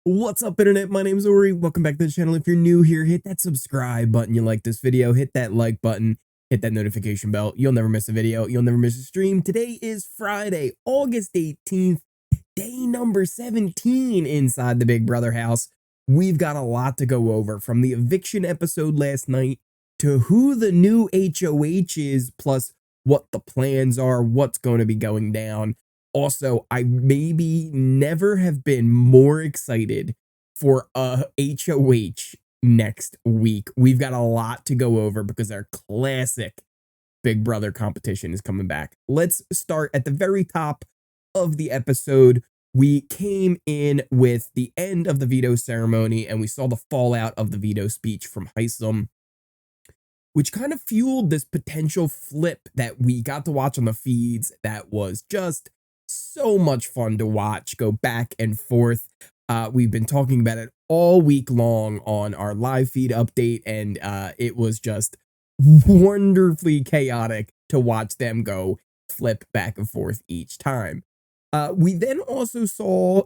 What's up, internet? My name's Ori. Welcome back to the channel. If you're new here, hit that subscribe button. You like this video, hit that like button, hit that notification bell. You'll never miss a video. You'll never miss a stream. Today is Friday, August 18th, day number 17 inside the Big Brother house. We've got a lot to go over, from the eviction episode last night to who the new HoH is, plus what the plans are, what's going to be going down. Also, I maybe never have been more excited for a HoH next week. We've got a lot to go over because our classic Big Brother competition is coming back. Let's start at the very top of the episode. We came in with the end of the veto ceremony, and we saw the fallout of the veto speech from Hisam, which kind of fueled this potential flip that we got to watch on the feeds that was just so much fun to watch, go back and forth. We've been talking about it all week long on our live feed update, and it was just wonderfully chaotic to watch them go flip back and forth each time. We then also saw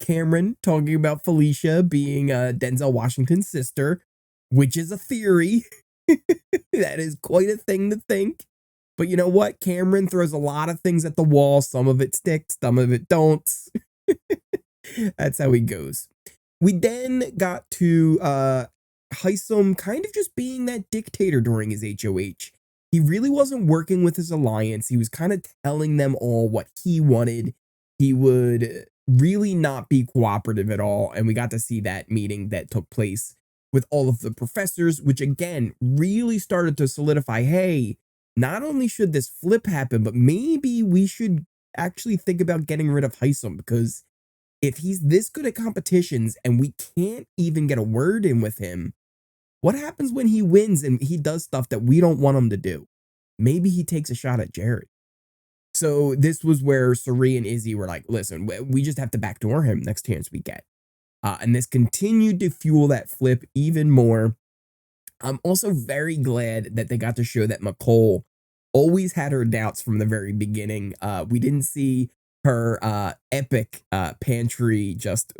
Cameron talking about Felicia being Denzel Washington's sister, which is a theory. That is quite a thing to think. But you know what? Cameron throws a lot of things at the wall. Some of it sticks, some of it don't. That's how he goes. We then got to Hisam kind of just being that dictator during his HoH. He really wasn't working with his alliance. He was kind of telling them all what he wanted. He would really not be cooperative at all. And we got to see that meeting that took place with all of the professors, which again really started to solidify, hey, not only should this flip happen, but maybe we should actually think about getting rid of Hisam, because if he's this good at competitions and we can't even get a word in with him, what happens when he wins and he does stuff that we don't want him to do? Maybe he takes a shot at Jared. So this was where Cirie and Izzy were like, listen, we just have to backdoor him next chance we get. And this continued to fuel that flip even more. I'm also very glad that they got to show that Mecole always had her doubts from the very beginning. We didn't see her epic pantry just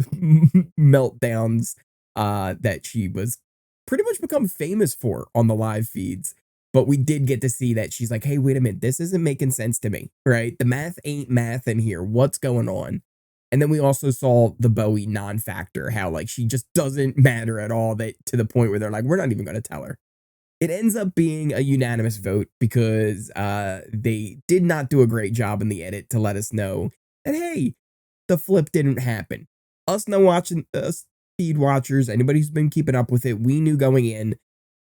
meltdowns that she was pretty much become famous for on the live feeds. But we did get to see that she's like, hey, wait a minute, this isn't making sense to me, right? The math ain't math in here. What's going on? And then we also saw the Bowie non-factor, how like she just doesn't matter at all, that to the point where they're like, we're not even going to tell her. It ends up being a unanimous vote because they did not do a great job in the edit to let us know that, hey, the flip didn't happen. Us feed watchers, anybody who's been keeping up with it, we knew going in,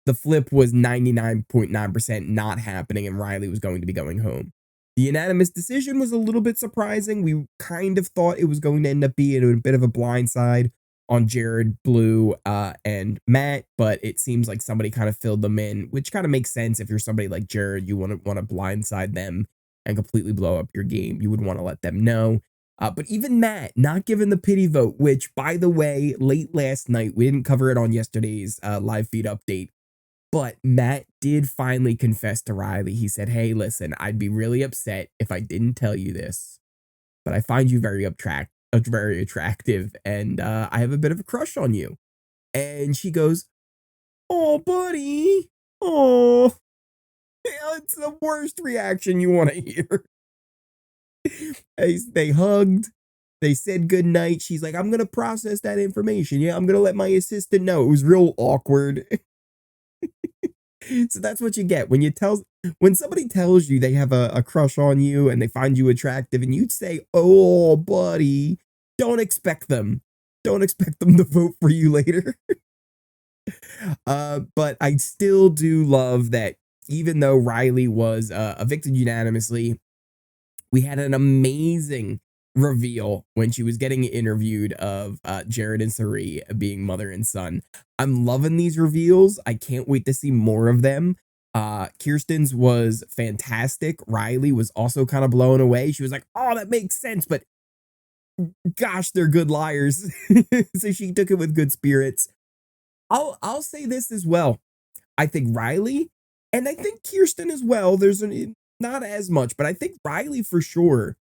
the flip was 99.9% not happening and Reilly was going to be going home. The unanimous decision was a little bit surprising. We kind of thought it was going to end up being a bit of a blindside on Jared, Blue, and Matt, but it seems like somebody kind of filled them in, which kind of makes sense. If you're somebody like Jared, you want to blindside them and completely blow up your game. You would want to let them know. But even Matt not giving the pity vote, which, by the way, late last night, we didn't cover it on yesterday's live feed update, but Matt did finally confess to Reilly. He said, hey, listen, I'd be really upset if I didn't tell you this, but I find you very attractive, and I have a bit of a crush on you. And she goes, oh, buddy. Oh, it's the worst reaction you want to hear. They hugged. They said goodnight. She's like, I'm going to process that information. Yeah, I'm going to let my assistant know. It was real awkward. So that's what you get when somebody tells you they have a crush on you and they find you attractive, and you'd say, oh, buddy, don't expect them to vote for you later. But I still do love that even though Reilly was evicted unanimously, we had an amazing reveal when she was getting interviewed of Jared and Cirie being mother and son. I'm loving these reveals. I can't wait to see more of them. Kirsten's was fantastic. Reilly was also kind of blown away. She was like, oh, that makes sense, but gosh, they're good liars. So she took it with good spirits. I'll say this as well. I think Reilly, and I think Kirsten as well, not as much, but I think Reilly for sure,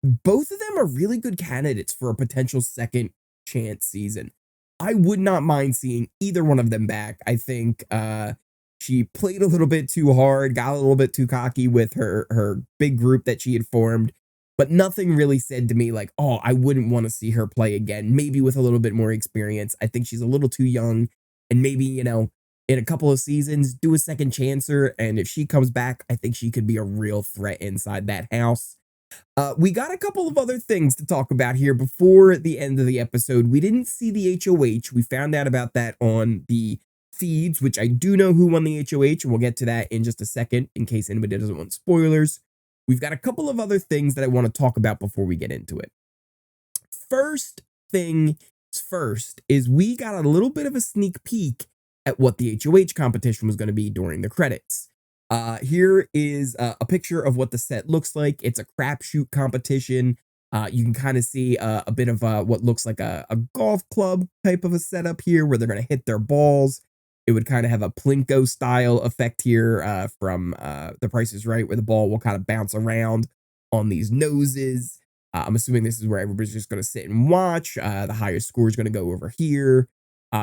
both of them are really good candidates for a potential second chance season. I would not mind seeing either one of them back. I think she played a little bit too hard, got a little bit too cocky with her big group that she had formed, but nothing really said to me like, oh, I wouldn't want to see her play again, maybe with a little bit more experience. I think she's a little too young, and maybe, you know, in a couple of seasons, do a second chancer, and if she comes back, I think she could be a real threat inside that house. We got a couple of other things to talk about here before the end of the episode. We didn't see the HoH. We found out about that on the feeds, which I do know who won the HoH, and we'll get to that in just a second in case anybody doesn't want spoilers. We've got a couple of other things that I want to talk about before we get into it. First thing first is we got a little bit of a sneak peek at what the HoH competition was going to be during the credits. Here is a picture of what the set looks like. It's a crapshoot competition. You can kind of see a bit of what looks like a golf club type of a setup here where they're going to hit their balls. It would kind of have a Plinko style effect here from The Price is Right, where the ball will kind of bounce around on these noses. I'm assuming this is where everybody's just going to sit and watch. The highest score is going to go over here.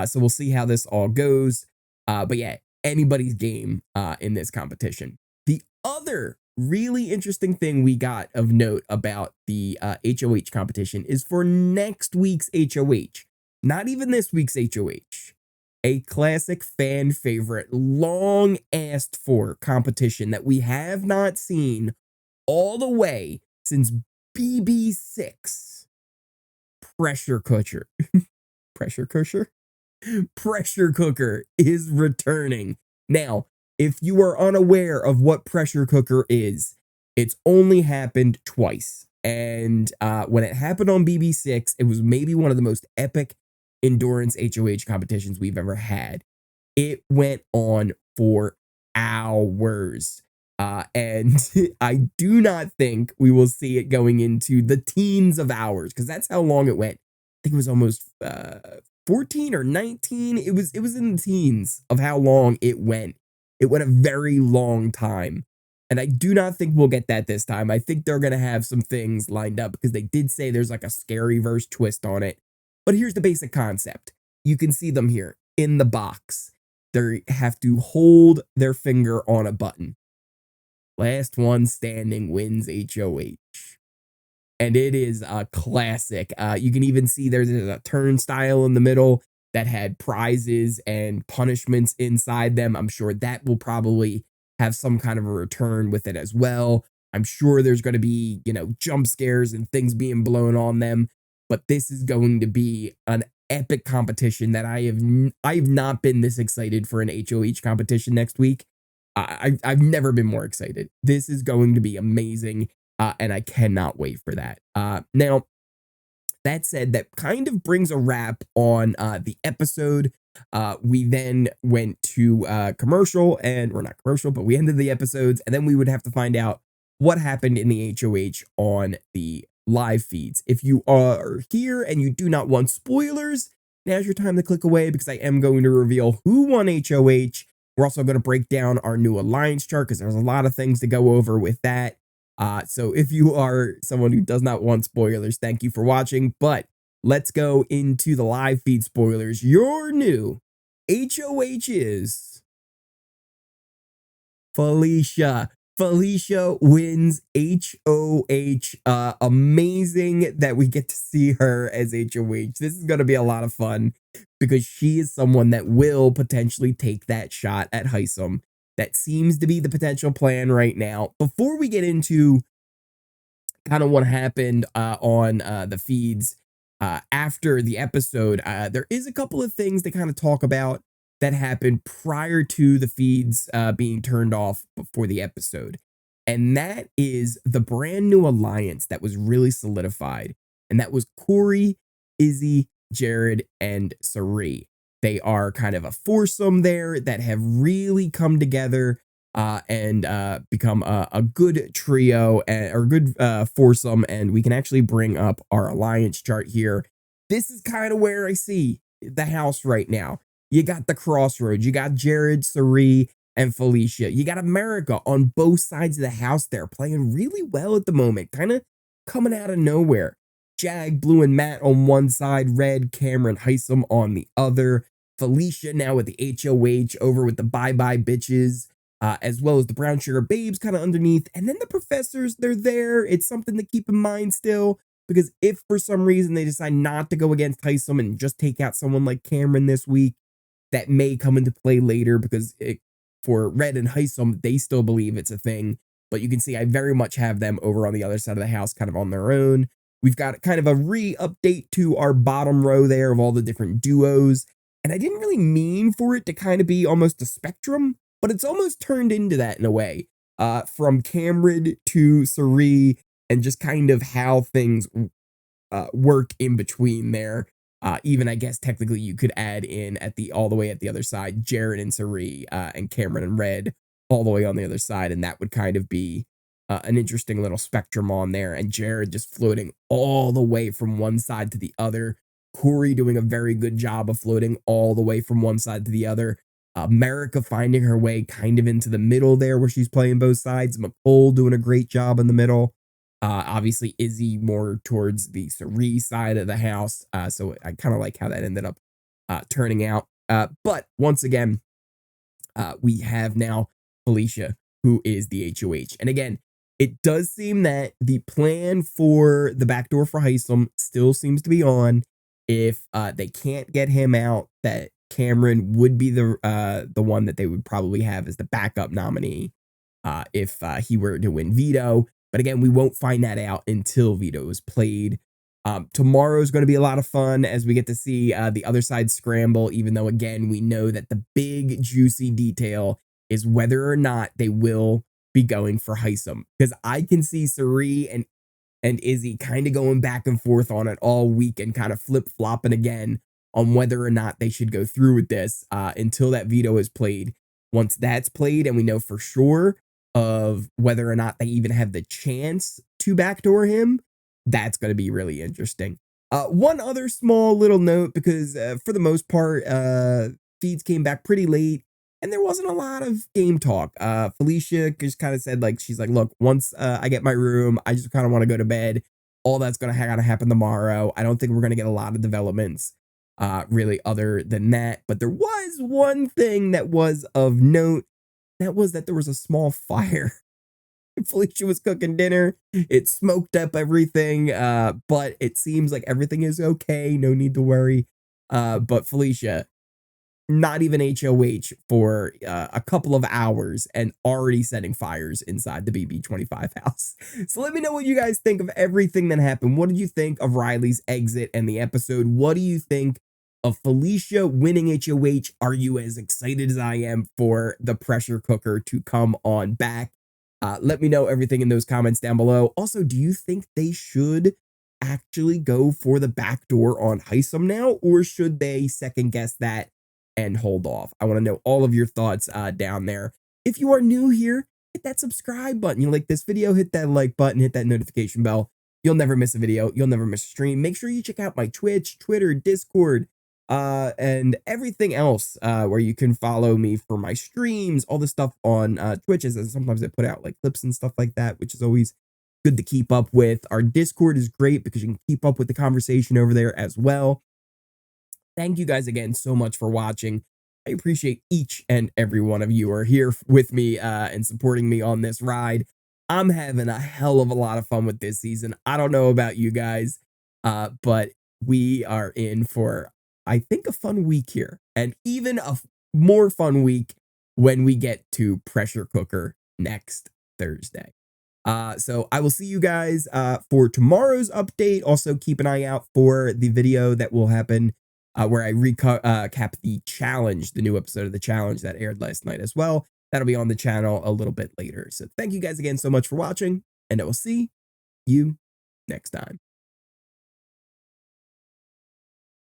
So we'll see how this all goes. But yeah, anybody's game in this competition. The other really interesting thing we got of note about the HoH competition is for next week's HoH. Not even this week's HoH. A classic fan favorite, long asked for competition that we have not seen all the way since BB6. Pressure cooker. Pressure cooker? Pressure cooker is returning. Now, if you are unaware of what pressure cooker is, it's only happened twice. And when it happened on BB6, it was maybe one of the most epic endurance HoH competitions we've ever had. It went on for hours. And I do not think we will see it going into the teens of hours, because that's how long it went. I think it was almost 14 or 19. It was in the teens of how long it went. It went a very long time. And I do not think we'll get that this time. I think they're going to have some things lined up because they did say there's like a scary verse twist on it. But here's the basic concept. You can see them here in the box. They have to hold their finger on a button. Last one standing wins HoH. And it is a classic. You can even see there's a turnstile in the middle that had prizes and punishments inside them. I'm sure that will probably have some kind of a return with it as well. I'm sure there's going to be, you know, jump scares and things being blown on them. But this is going to be an epic competition that I have not been this excited for an HoH competition next week. I've never been more excited. This is going to be amazing. And I cannot wait for that. Now, that said, that kind of brings a wrap on the episode. We then went to commercial, and we're not commercial, but we ended the episodes, and then we would have to find out what happened in the HoH on the live feeds. If you are here and you do not want spoilers, now's your time to click away, because I am going to reveal who won HoH. We're also going to break down our new alliance chart, because there's a lot of things to go over with that. So if you are someone who does not want spoilers, thank you for watching. But let's go into the live feed spoilers. Your new HoH is Felicia. Felicia wins HoH. Amazing that we get to see her as HoH. This is going to be a lot of fun because she is someone that will potentially take that shot at Hisam. That seems to be the potential plan right now. Before we get into kind of what happened on the feeds after the episode, there is a couple of things to kind of talk about that happened prior to the feeds being turned off before the episode. And that is the brand new alliance that was really solidified. And that was Cory, Izzy, Jared, and Cirie. They are kind of a foursome there that have really come together and become a good trio or good foursome. And we can actually bring up our alliance chart here. This is kind of where I see the house right now. You got the crossroads. You got Jared, Cirie, and Felicia. You got America on both sides of the house there, playing really well at the moment, kind of coming out of nowhere. Jag, Blue, and Matt on one side, Red, Cameron, Hisam on the other. Felicia now with the HoH over with the Bye Bye Bitches, as well as the Brown Sugar Babes kind of underneath. And then the professors, they're there. It's something to keep in mind still, because if for some reason they decide not to go against Hisam and just take out someone like Cameron this week, that may come into play later, because for Red and Hisam, they still believe it's a thing. But you can see I very much have them over on the other side of the house, kind of on their own. We've got kind of a re-update to our bottom row there of all the different duos. And I didn't really mean for it to kind of be almost a spectrum, but it's almost turned into that in a way. From Cameron to Cirie, and just kind of how things work in between there. Even I guess technically you could add in at the all the way at the other side, Jared and Cirie, and Cameron and Red all the way on the other side, and that would kind of be an interesting little spectrum on there. And Jared just floating all the way from one side to the other. Cory doing a very good job of floating all the way from one side to the other. America finding her way kind of into the middle there where she's playing both sides. Mecole doing a great job in the middle. Obviously, Izzy more towards the Cirie side of the house. So I kind of like how that ended up turning out. But once again, we have now Felicia, who is the HoH. And again, it does seem that the plan for the backdoor for Hisam still seems to be on. If they can't get him out, that Cameron would be the one that they would probably have as the backup nominee if he were to win veto. But again, we won't find that out until veto is played. Tomorrow is going to be a lot of fun as we get to see the other side scramble, even though, again, we know that the big juicy detail is whether or not they will be going for Hisam. Because I can see Cirie and Izzy kind of going back and forth on it all week and kind of flip-flopping again on whether or not they should go through with this until that veto is played. Once that's played and we know for sure of whether or not they even have the chance to backdoor him, that's going to be really interesting. One other small little note, because for the most part, feeds came back pretty late and there wasn't a lot of game talk. Felicia just kind of said, like, she's like, look, once I get my room, I just kind of want to go to bed. All that's going to happen tomorrow. I don't think we're going to get a lot of developments really other than that. But there was one thing that was of note. That was that there was a small fire. Felicia was cooking dinner. It smoked up everything, but it seems like everything is okay. No need to worry. But Felicia, not even HoH for a couple of hours and already setting fires inside the BB25 house. So let me know what you guys think of everything that happened. What did you think of Reilly's exit and the episode? What do you think of Felicia winning HoH? Are you as excited as I am for the pressure cooker to come on back? Let me know everything in those comments down below. Also, do you think they should actually go for the backdoor on Hisam now, or should they second guess that and hold off? I want to know all of your thoughts down there. If you are new here, hit that subscribe button. You like this video, hit that like button, hit that notification bell. You'll never miss a video. You'll never miss a stream. Make sure you check out my Twitch, Twitter, Discord, and everything else where you can follow me for my streams, all the stuff on Twitch, as sometimes I put out like clips and stuff like that, which is always good to keep up with. Our Discord is great because you can keep up with the conversation over there as well. Thank you guys again so much for watching. I appreciate each and every one of you who are here with me and supporting me on this ride. I'm having a hell of a lot of fun with this season. I don't know about you guys, but we are in for, I think, a fun week here, and even a more fun week when we get to pressure cooker next Thursday. So I will see you guys for tomorrow's update. Also, keep an eye out for the video that will happen where I recap the challenge, the new episode of the challenge that aired last night as well. That'll be on the channel a little bit later. So thank you guys again so much for watching, and I will see you next time.